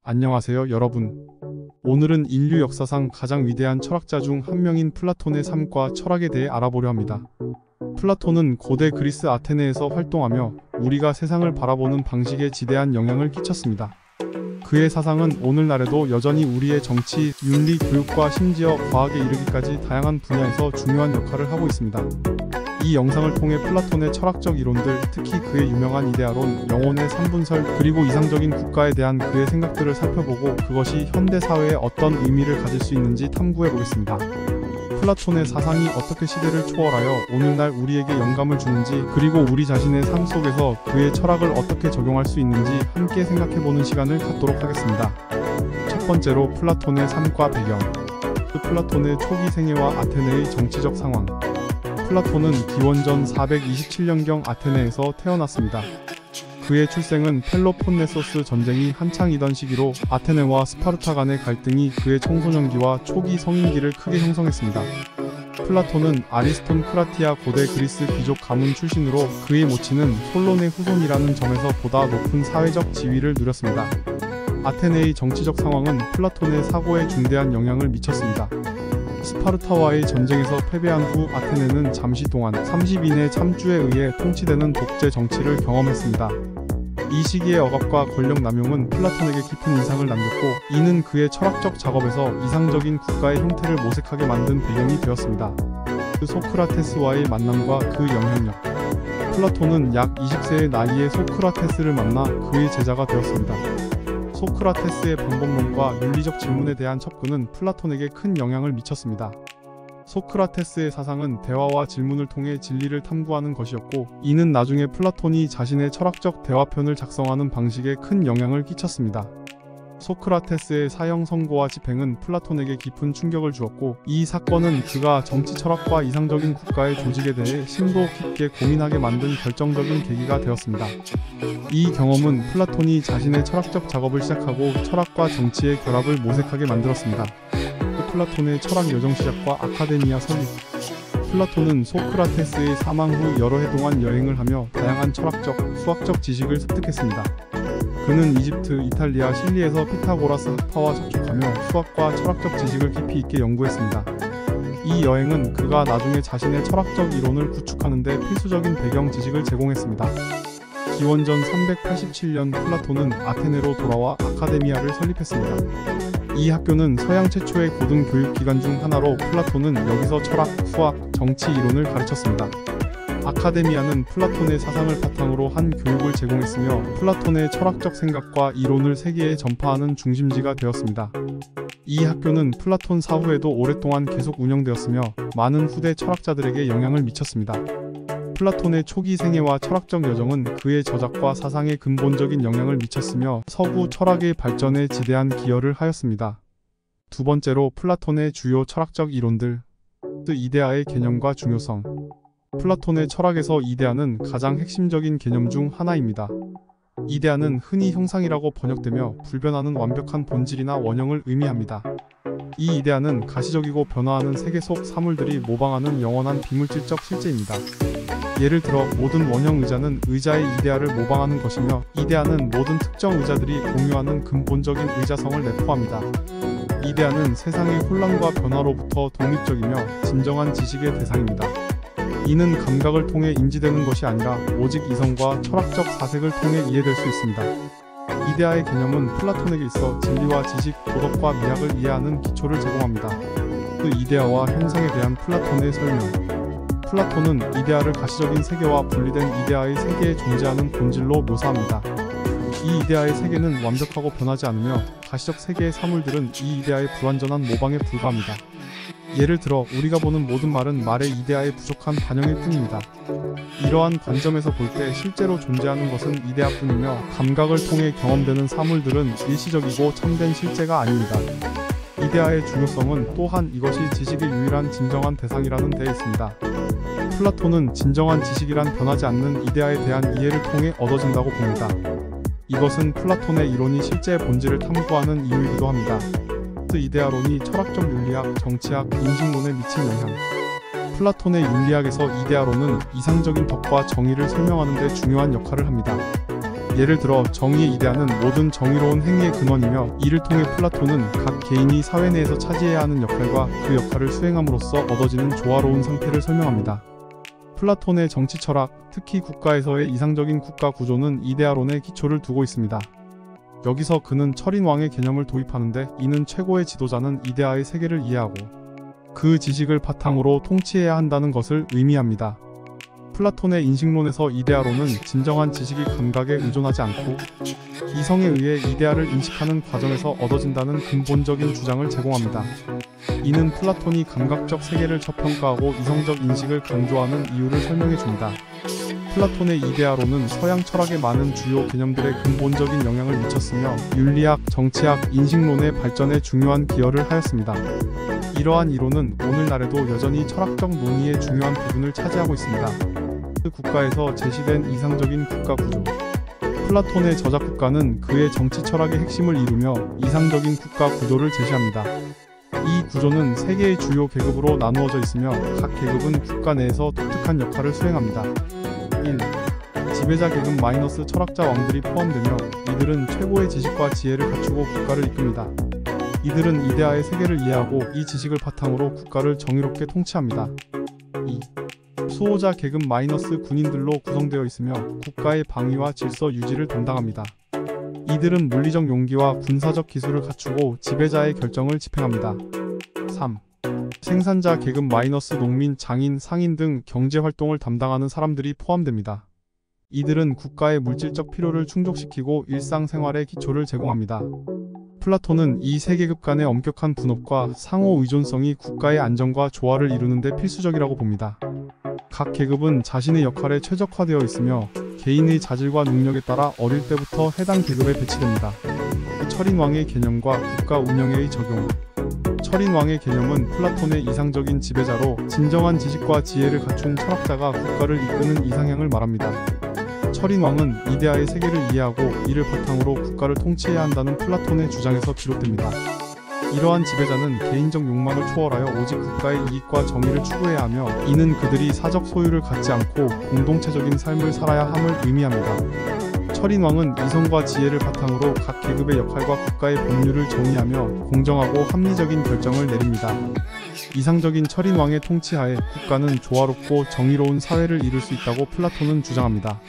안녕하세요, 여러분. 오늘은 인류 역사상 가장 위대한 철학자 중 한 명인 플라톤의 삶과 철학에 대해 알아보려 합니다. 플라톤은 고대 그리스 아테네에서 활동하며 우리가 세상을 바라보는 방식에 지대한 영향을 끼쳤습니다. 그의 사상은 오늘날에도 여전히 우리의 정치, 윤리, 교육과 심지어 과학에 이르기까지 다양한 분야에서 중요한 역할을 하고 있습니다. 이 영상을 통해 플라톤의 철학적 이론들, 특히 그의 유명한 이데아론, 영혼의 3분설, 그리고 이상적인 국가에 대한 그의 생각들을 살펴보고 그것이 현대 사회에 어떤 의미를 가질 수 있는지 탐구해보겠습니다. 플라톤의 사상이 어떻게 시대를 초월하여 오늘날 우리에게 영감을 주는지, 그리고 우리 자신의 삶 속에서 그의 철학을 어떻게 적용할 수 있는지 함께 생각해보는 시간을 갖도록 하겠습니다. 첫 번째로 플라톤의 삶과 배경. 플라톤의 초기 생애와 아테네의 정치적 상황. 플라톤은 기원전 427년경 아테네에서 태어났습니다. 그의 출생은 펠로폰네소스 전쟁이 한창이던 시기로 아테네와 스파르타 간의 갈등이 그의 청소년기와 초기 성인기를 크게 형성했습니다. 플라톤은 아리스톤크라티아 고대 그리스 귀족 가문 출신으로 그의 모친은 솔론의 후손이라는 점에서 보다 높은 사회적 지위를 누렸습니다. 아테네의 정치적 상황은 플라톤의 사고에 중대한 영향을 미쳤습니다. 스파르타와의 전쟁에서 패배한 후 아테네는 잠시 동안 30인의 참주에 의해 통치되는 독재 정치를 경험했습니다. 이 시기의 억압과 권력 남용은 플라톤에게 깊은 인상을 남겼고, 이는 그의 철학적 작업에서 이상적인 국가의 형태를 모색하게 만든 배경이 되었습니다. 소크라테스와의 만남과 그 영향력. 플라톤은 약 20세의 나이에 소크라테스를 만나 그의 제자가 되었습니다. 소크라테스의 방법론과 윤리적 질문에 대한 접근은 플라톤에게 큰 영향을 미쳤습니다. 소크라테스의 사상은 대화와 질문을 통해 진리를 탐구하는 것이었고, 이는 나중에 플라톤이 자신의 철학적 대화편을 작성하는 방식에 큰 영향을 끼쳤습니다. 소크라테스의 사형 선고와 집행은 플라톤에게 깊은 충격을 주었고, 이 사건은 그가 정치 철학과 이상적인 국가의 조직에 대해 심도 깊게 고민하게 만든 결정적인 계기가 되었습니다. 이 경험은 플라톤이 자신의 철학적 작업을 시작하고 철학과 정치의 결합을 모색하게 만들었습니다. 플라톤의 철학 여정 시작과 아카데미아 설립. 플라톤은 소크라테스의 사망 후 여러 해 동안 여행을 하며 다양한 철학적, 수학적 지식을 습득했습니다. 그는 이집트, 이탈리아, 실리에서 피타고라스 학파와 접촉하며 수학과 철학적 지식을 깊이 있게 연구했습니다. 이 여행은 그가 나중에 자신의 철학적 이론을 구축하는 데 필수적인 배경 지식을 제공했습니다. 기원전 387년 플라톤은 아테네로 돌아와 아카데미아를 설립했습니다. 이 학교는 서양 최초의 고등교육기관 중 하나로 플라톤은 여기서 철학, 수학, 정치 이론을 가르쳤습니다. 아카데미아는 플라톤의 사상을 바탕으로 한 교육을 제공했으며 플라톤의 철학적 생각과 이론을 세계에 전파하는 중심지가 되었습니다. 이 학교는 플라톤 사후에도 오랫동안 계속 운영되었으며 많은 후대 철학자들에게 영향을 미쳤습니다. 플라톤의 초기 생애와 철학적 여정은 그의 저작과 사상에 근본적인 영향을 미쳤으며 서구 철학의 발전에 지대한 기여를 하였습니다. 두 번째로 플라톤의 주요 철학적 이론들. 이데아의 개념과 중요성. 플라톤의 철학에서 이데아는 가장 핵심적인 개념 중 하나입니다. 이데아는 흔히 형상이라고 번역되며 불변하는 완벽한 본질이나 원형을 의미합니다. 이 이데아는 가시적이고 변화하는 세계 속 사물들이 모방하는 영원한 비물질적 실제입니다. 예를 들어 모든 원형 의자는 의자의 이데아를 모방하는 것이며, 이데아는 모든 특정 의자들이 공유하는 근본적인 의자성을 내포합니다. 이데아는 세상의 혼란과 변화로부터 독립적이며 진정한 지식의 대상입니다. 이는 감각을 통해 인지되는 것이 아니라 오직 이성과 철학적 사색을 통해 이해될 수 있습니다. 이데아의 개념은 플라톤에게 있어 진리와 지식, 도덕과 미학을 이해하는 기초를 제공합니다. 그 이데아와 형상에 대한 플라톤의 설명. 플라톤은 이데아를 가시적인 세계와 분리된 이데아의 세계에 존재하는 본질로 묘사합니다. 이 이데아의 세계는 완벽하고 변하지 않으며 가시적 세계의 사물들은 이 이데아의 불완전한 모방에 불과합니다. 예를 들어 우리가 보는 모든 말은 말의 이데아의 부족한 반영일 뿐입니다. 이러한 관점에서 볼 때 실제로 존재하는 것은 이데아뿐이며, 감각을 통해 경험되는 사물들은 일시적이고 참된 실제가 아닙니다. 이데아의 중요성은 또한 이것이 지식의 유일한 진정한 대상이라는 데 있습니다. 플라톤은 진정한 지식이란 변하지 않는 이데아에 대한 이해를 통해 얻어진다고 봅니다. 이것은 플라톤의 이론이 실제의 본질을 탐구하는 이유이기도 합니다. 이데아론이 철학적 윤리학, 정치학, 인식론에 미친 영향. 플라톤의 윤리학에서 이데아론은 이상적인 덕과 정의를 설명하는 데 중요한 역할을 합니다. 예를 들어 정의의 이데아는 모든 정의로운 행위의 근원이며, 이를 통해 플라톤은 각 개인이 사회 내에서 차지해야 하는 역할과 그 역할을 수행함으로써 얻어지는 조화로운 상태를 설명합니다. 플라톤의 정치 철학, 특히 국가에서의 이상적인 국가 구조는 이데아론에 기초를 두고 있습니다. 여기서 그는 철인왕의 개념을 도입하는데, 이는 최고의 지도자는 이데아의 세계를 이해하고 그 지식을 바탕으로 통치해야 한다는 것을 의미합니다. 플라톤의 인식론에서 이데아론은 진정한 지식이 감각에 의존하지 않고 이성에 의해 이데아를 인식하는 과정에서 얻어진다는 근본적인 주장을 제공합니다. 이는 플라톤이 감각적 세계를 저평가하고 이성적 인식을 강조하는 이유를 설명해 줍니다. 플라톤의 이데아론은 서양 철학의 많은 주요 개념들에 근본적인 영향을 미쳤으며, 윤리학, 정치학, 인식론의 발전에 중요한 기여를 하였습니다. 이러한 이론은 오늘날에도 여전히 철학적 논의의 중요한 부분을 차지하고 있습니다. 국가에서 제시된 이상적인 국가 구조. 플라톤의 저작 국가는 그의 정치 철학의 핵심을 이루며 이상적인 국가 구조를 제시합니다. 이 구조는 세 개의 주요 계급으로 나누어져 있으며, 각 계급은 국가 내에서 독특한 역할을 수행합니다. 1. 지배자 계급 - 철학자 왕들이 포함되며, 이들은 최고의 지식과 지혜를 갖추고 국가를 이끕니다. 이들은 이데아의 세계를 이해하고 이 지식을 바탕으로 국가를 정의롭게 통치합니다. 2. 수호자 계급 - 군인들로 구성되어 있으며, 국가의 방위와 질서 유지를 담당합니다. 이들은 물리적 용기와 군사적 기술을 갖추고 지배자의 결정을 집행합니다. 3. 생산자 계급 - 농민, 장인, 상인 등 경제활동을 담당하는 사람들이 포함됩니다. 이들은 국가의 물질적 필요를 충족시키고 일상생활의 기초를 제공합니다. 플라톤은 이 세 계급 간의 엄격한 분업과 상호 의존성이 국가의 안정과 조화를 이루는 데 필수적이라고 봅니다. 각 계급은 자신의 역할에 최적화되어 있으며, 개인의 자질과 능력에 따라 어릴 때부터 해당 계급에 배치됩니다. 철인왕의 개념과 국가 운영의 적용. 철인왕의 개념은 플라톤의 이상적인 지배자로 진정한 지식과 지혜를 갖춘 철학자가 국가를 이끄는 이상향을 말합니다. 철인왕은 이데아의 세계를 이해하고 이를 바탕으로 국가를 통치해야 한다는 플라톤의 주장에서 비롯됩니다. 이러한 지배자는 개인적 욕망을 초월하여 오직 국가의 이익과 정의를 추구해야 하며, 이는 그들이 사적 소유를 갖지 않고 공동체적인 삶을 살아야 함을 의미합니다. 철인왕은 이성과 지혜를 바탕으로 각 계급의 역할과 국가의 법률을 정의하며 공정하고 합리적인 결정을 내립니다. 이상적인 철인왕의 통치하에 국가는 조화롭고 정의로운 사회를 이룰 수 있다고 플라톤은 주장합니다.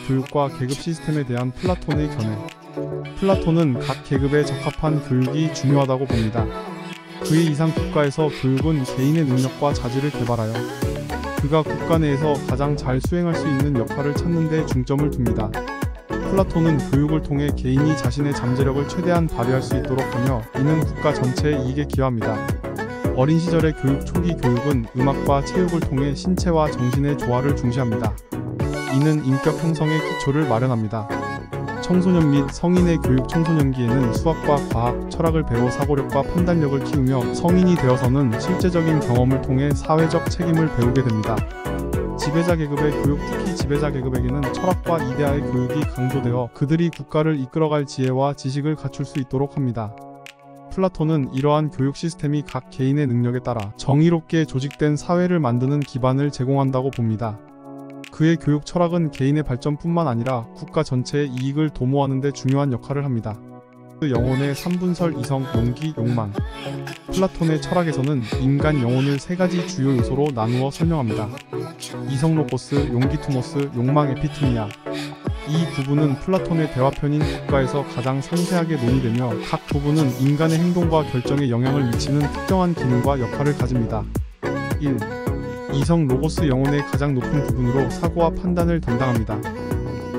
교육과 계급 시스템에 대한 플라톤의 견해. 플라톤은 각 계급에 적합한 교육이 중요하다고 봅니다. 그의 이상 국가에서 교육은 개인의 능력과 자질을 개발하여 그가 국가 내에서 가장 잘 수행할 수 있는 역할을 찾는 데 중점을 둡니다. 플라톤은 교육을 통해 개인이 자신의 잠재력을 최대한 발휘할 수 있도록 하며, 이는 국가 전체의 이익에 기여합니다. 어린 시절의 교육, 초기 교육은 음악과 체육을 통해 신체와 정신의 조화를 중시합니다. 이는 인격 형성의 기초를 마련합니다. 청소년 및 성인의 교육. 청소년기에는 수학과 과학, 철학을 배워 사고력과 판단력을 키우며, 성인이 되어서는 실제적인 경험을 통해 사회적 책임을 배우게 됩니다. 지배자 계급의 교육. 특히 지배자 계급에게는 철학과 이데아의 교육이 강조되어 그들이 국가를 이끌어갈 지혜와 지식을 갖출 수 있도록 합니다. 플라톤은 이러한 교육 시스템이 각 개인의 능력에 따라 정의롭게 조직된 사회를 만드는 기반을 제공한다고 봅니다. 그의 교육 철학은 개인의 발전뿐만 아니라 국가 전체의 이익을 도모하는 데 중요한 역할을 합니다. 영혼의 3분설 이성, 용기, 욕망. 플라톤의 철학에서는 인간 영혼을 세 가지 주요 요소로 나누어 설명합니다. 이성 로고스, 용기 투모스, 욕망 에피투미아. 이 부분은 플라톤의 대화편인 국가에서 가장 상세하게 논의되며, 각 부분은 인간의 행동과 결정에 영향을 미치는 특정한 기능과 역할을 가집니다. 1. 이성 로고스 영혼의 가장 높은 부분으로 사고와 판단을 담당합니다.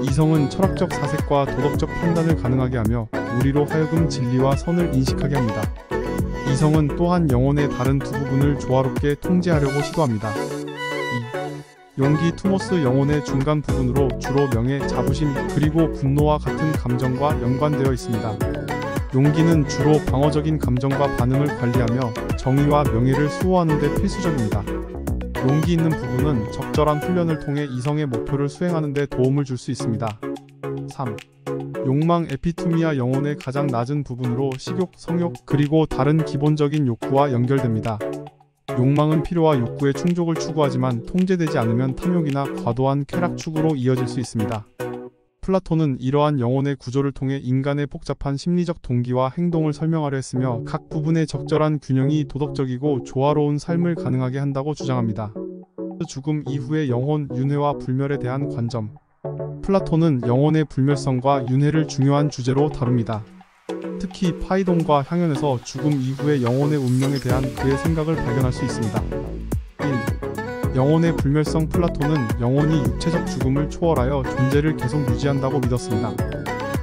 이성은 철학적 사색과 도덕적 판단을 가능하게 하며 우리로 하여금 진리와 선을 인식하게 합니다. 이성은 또한 영혼의 다른 두 부분을 조화롭게 통제하려고 시도합니다. 2. 용기 투모스 영혼의 중간 부분으로 주로 명예, 자부심, 그리고 분노와 같은 감정과 연관되어 있습니다. 용기는 주로 방어적인 감정과 반응을 관리하며 정의와 명예를 수호하는 데 필수적입니다. 용기 있는 부분은 적절한 훈련을 통해 이성의 목표를 수행하는 데 도움을 줄 수 있습니다. 3. 욕망 에피투미아 영혼의 가장 낮은 부분으로 식욕, 성욕, 그리고 다른 기본적인 욕구와 연결됩니다. 욕망은 필요와 욕구의 충족을 추구하지만 통제되지 않으면 탐욕이나 과도한 쾌락 추구로 이어질 수 있습니다. 플라톤은 이러한 영혼의 구조를 통해 인간의 복잡한 심리적 동기와 행동을 설명하려 했으며 각 부분의 적절한 균형이 도덕적이고 조화로운 삶을 가능하게 한다고 주장합니다. 죽음 이후의 영혼, 윤회와 불멸에 대한 관점. 플라톤은 영혼의 불멸성과 윤회를 중요한 주제로 다룹니다. 특히 파이돈과 향연에서 죽음 이후의 영혼의 운명에 대한 그의 생각을 발견할 수 있습니다. 1. 영혼의 불멸성. 플라톤은 영혼이 육체적 죽음을 초월하여 존재를 계속 유지한다고 믿었습니다.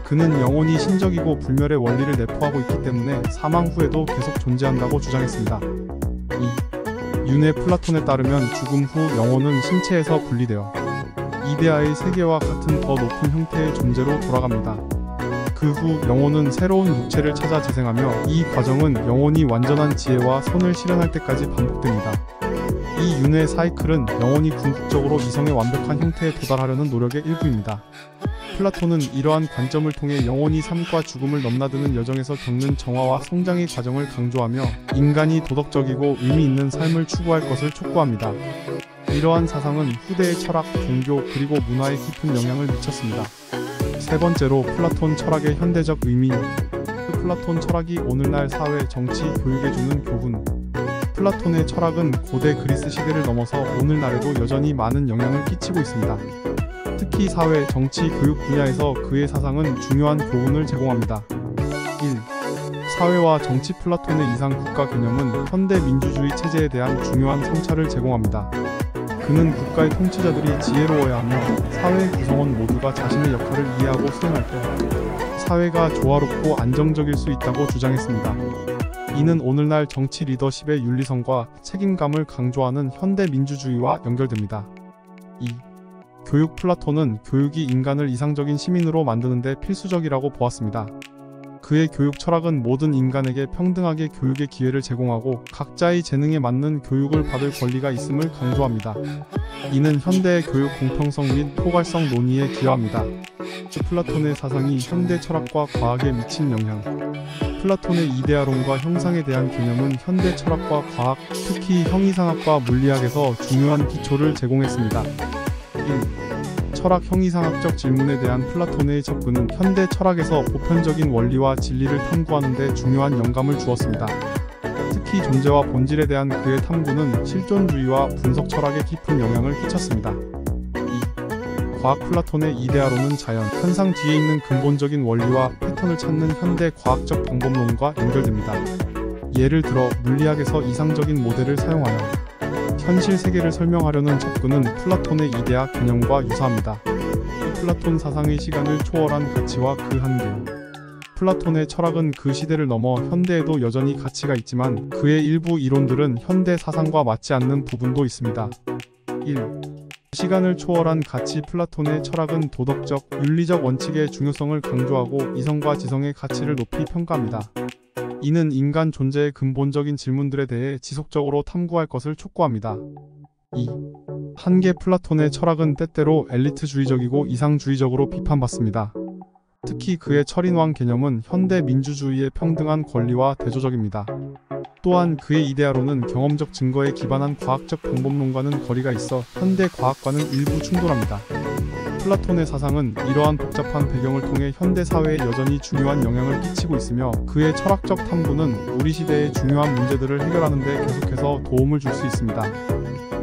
그는 영혼이 신적이고 불멸의 원리를 내포하고 있기 때문에 사망 후에도 계속 존재한다고 주장했습니다. 2. 윤회. 플라톤에 따르면 죽음 후 영혼은 신체에서 분리되어 이데아의 세계와 같은 더 높은 형태의 존재로 돌아갑니다. 그 후 영혼은 새로운 육체를 찾아 재생하며 이 과정은 영혼이 완전한 지혜와 선을 실현할 때까지 반복됩니다. 이 윤회 사이클은 영혼이 궁극적으로 이성의 완벽한 형태에 도달하려는 노력의 일부입니다. 플라톤은 이러한 관점을 통해 영혼이 삶과 죽음을 넘나드는 여정에서 겪는 정화와 성장의 과정을 강조하며 인간이 도덕적이고 의미 있는 삶을 추구할 것을 촉구합니다. 이러한 사상은 후대의 철학, 종교 그리고 문화에 깊은 영향을 미쳤습니다. 세 번째로 플라톤 철학의 현대적 의미. 플라톤 철학이 오늘날 사회, 정치, 교육에 주는 교훈. 플라톤의 철학은 고대 그리스 시대를 넘어서 오늘날에도 여전히 많은 영향을 끼치고 있습니다. 특히 사회, 정치, 교육 분야에서 그의 사상은 중요한 교훈을 제공합니다. 1. 사회와 정치. 플라톤의 이상 국가 개념은 현대 민주주의 체제에 대한 중요한 성찰을 제공합니다. 그는 국가의 통치자들이 지혜로워야 하며 사회의 구성원 모두가 자신의 역할을 이해하고 수행할 때 사회가 조화롭고 안정적일 수 있다고 주장했습니다. 이는 오늘날 정치 리더십의 윤리성과 책임감을 강조하는 현대 민주주의와 연결됩니다. 2. 교육. 플라톤은 교육이 인간을 이상적인 시민으로 만드는 데 필수적이라고 보았습니다. 그의 교육 철학은 모든 인간에게 평등하게 교육의 기회를 제공하고 각자의 재능에 맞는 교육을 받을 권리가 있음을 강조합니다. 이는 현대의 교육 공평성 및 포괄성 논의에 기여합니다. 플라톤의 사상이 현대 철학과 과학에 미친 영향. 플라톤의 이데아론과 형상에 대한 개념은 현대 철학과 과학, 특히 형이상학과 물리학에서 중요한 기초를 제공했습니다. 1. 철학. 형이상학적 질문에 대한 플라톤의 접근은 현대 철학에서 보편적인 원리와 진리를 탐구하는 데 중요한 영감을 주었습니다. 특히 존재와 본질에 대한 그의 탐구는 실존주의와 분석 철학에 깊은 영향을 끼쳤습니다. 2. 과학. 플라톤의 이데아론은 자연, 현상 뒤에 있는 근본적인 원리와 패턴을 찾는 현대 과학적 방법론과 연결됩니다. 예를 들어 물리학에서 이상적인 모델을 사용하여 현실 세계를 설명하려는 접근은 플라톤의 이데아 개념과 유사합니다. 플라톤 사상의 시간을 초월한 가치와 그 한계. 플라톤의 철학은 그 시대를 넘어 현대에도 여전히 가치가 있지만 그의 일부 이론들은 현대 사상과 맞지 않는 부분도 있습니다. 1. 시간을 초월한 가치. 플라톤의 철학은 도덕적, 윤리적 원칙의 중요성을 강조하고 이성과 지성의 가치를 높이 평가합니다. 이는 인간 존재의 근본적인 질문들에 대해 지속적으로 탐구할 것을 촉구합니다. 2. 한계. 플라톤의 철학은 때때로 엘리트주의적이고 이상주의적으로 비판받습니다. 특히 그의 철인왕 개념은 현대 민주주의의 평등한 권리와 대조적입니다. 또한 그의 이데아론은 경험적 증거에 기반한 과학적 방법론과는 거리가 있어 현대 과학과는 일부 충돌합니다. 플라톤의 사상은 이러한 복잡한 배경을 통해 현대 사회에 여전히 중요한 영향을 끼치고 있으며 그의 철학적 탐구는 우리 시대의 중요한 문제들을 해결하는 데 계속해서 도움을 줄 수 있습니다.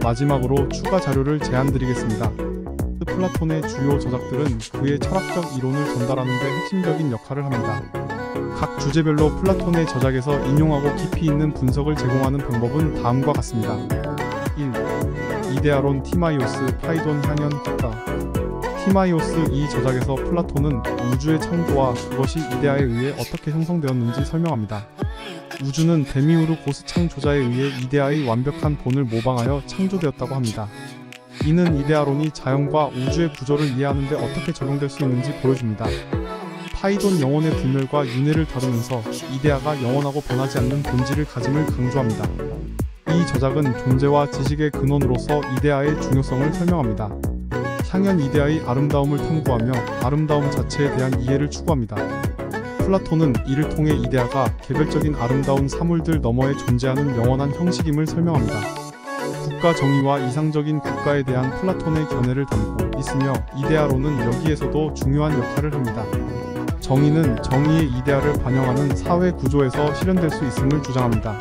마지막으로 추가 자료를 제안드리겠습니다. 플라톤의 주요 저작들은 그의 철학적 이론을 전달하는 데 핵심적인 역할을 합니다. 각 주제별로 플라톤의 저작에서 인용하고 깊이 있는 분석을 제공하는 방법은 다음과 같습니다. 1. 이데아론. 티마이오스, 파이돈, 향연, 국가. 티마이오스. 이 저작에서 플라톤은 우주의 창조와 그것이 이데아에 의해 어떻게 형성되었는지 설명합니다. 우주는 데미우르고스 창조자에 의해 이데아의 완벽한 본을 모방하여 창조되었다고 합니다. 이는 이데아론이 자연과 우주의 구조를 이해하는 데 어떻게 적용될 수 있는지 보여줍니다. 파이돈. 영혼의 불멸과 윤회를 다루면서 이데아가 영원하고 변하지 않는 본질을 가짐을 강조합니다. 이 저작은 존재와 지식의 근원으로서 이데아의 중요성을 설명합니다. 향연. 이데아의 아름다움을 탐구하며 아름다움 자체에 대한 이해를 추구합니다. 플라톤은 이를 통해 이데아가 개별적인 아름다운 사물들 너머에 존재하는 영원한 형식임을 설명합니다. 국가 정의와 이상적인 국가에 대한 플라톤의 견해를 담고 있으며 이데아론은 여기에서도 중요한 역할을 합니다. 정의는 정의의 이데아를 반영하는 사회 구조에서 실현될 수 있음을 주장합니다.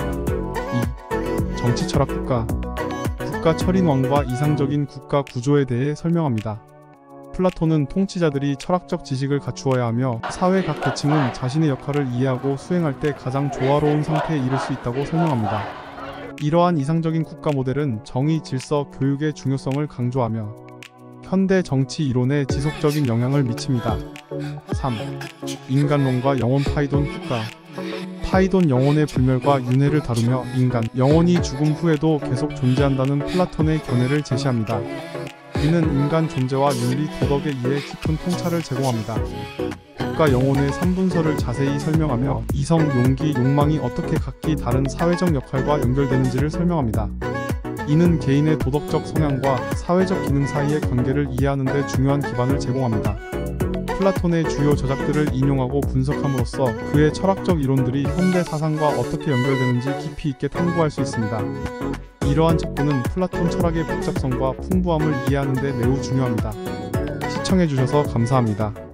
2. 정치 철학 국가 철인왕과 이상적인 국가 구조에 대해 설명합니다. 플라톤은 통치자들이 철학적 지식을 갖추어야 하며 사회 각 계층은 자신의 역할을 이해하고 수행할 때 가장 조화로운 상태에 이를 수 있다고 설명합니다. 이러한 이상적인 국가 모델은 정의, 질서, 교육의 중요성을 강조하며 현대 정치 이론에 지속적인 영향을 미칩니다. 3. 인간론과 영혼 파이돈 파이돈 영혼의 불멸과 윤회를 다루며 인간, 영혼이 죽음 후에도 계속 존재한다는 플라톤의 견해를 제시합니다. 이는 인간 존재와 윤리, 도덕에 의해 깊은 통찰을 제공합니다. 국가 영혼의 3분서를 자세히 설명하며 이성, 용기, 욕망이 어떻게 각기 다른 사회적 역할과 연결되는지를 설명합니다. 이는 개인의 도덕적 성향과 사회적 기능 사이의 관계를 이해하는 데 중요한 기반을 제공합니다. 플라톤의 주요 저작들을 인용하고 분석함으로써 그의 철학적 이론들이 현대 사상과 어떻게 연결되는지 깊이 있게 탐구할 수 있습니다. 이러한 접근은 플라톤 철학의 복잡성과 풍부함을 이해하는 데 매우 중요합니다. 시청해주셔서 감사합니다.